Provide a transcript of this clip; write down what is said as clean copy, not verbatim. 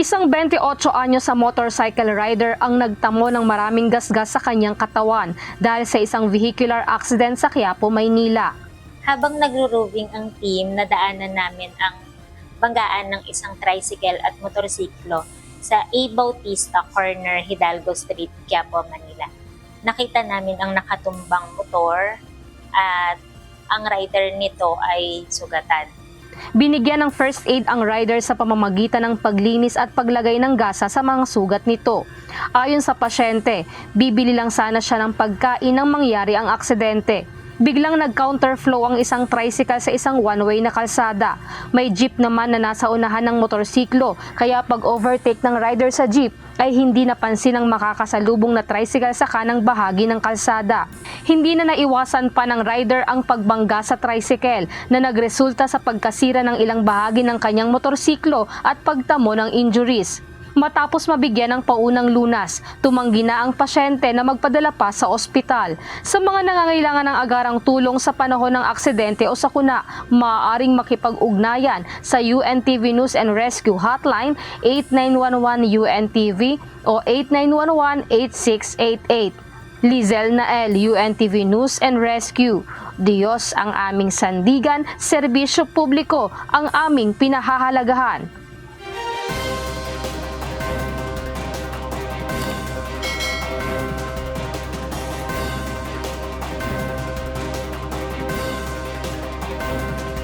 Isang 28 anyo sa motorcycle rider ang nagtamo ng maraming gasgas sa kanyang katawan dahil sa isang vehicular accident sa Quiapo, Maynila. Habang nagro-roving ang team, nadaanan namin ang banggaan ng isang tricycle at motorsiklo sa A. Bautista Corner, Hidalgo Street, Quiapo, Manila. Nakita namin ang nakatumbang motor at ang rider nito ay sugatan. Binigyan ng first aid ang rider sa pamamagitan ng paglinis at paglagay ng gasa sa mga sugat nito. Ayon sa pasyente, bibili lang sana siya ng pagkain nang mangyari ang aksidente. Biglang nag-counterflow ang isang tricycle sa isang one-way na kalsada. May jeep naman na nasa unahan ng motorsiklo, kaya pag-overtake ng rider sa jeep ay hindi napansin ang makakasalubong na tricycle sa kanang bahagi ng kalsada. Hindi na naiwasan pa ng rider ang pagbangga sa tricycle na nagresulta sa pagkasira ng ilang bahagi ng kanyang motorsiklo at pagtamo ng injuries. Matapos mabigyan ng paunang lunas, tumanggi na ang pasyente na magpadala pa sa ospital. Sa mga nangangailangan ng agarang tulong sa panahon ng aksidente o sakuna, maaaring makipag-ugnayan sa UNTV News and Rescue Hotline 8911 UNTV o 8911-8688. Lizel Nael, UNTV News and Rescue. Diyos ang aming sandigan, serbisyo publiko ang aming pinahahalagahan.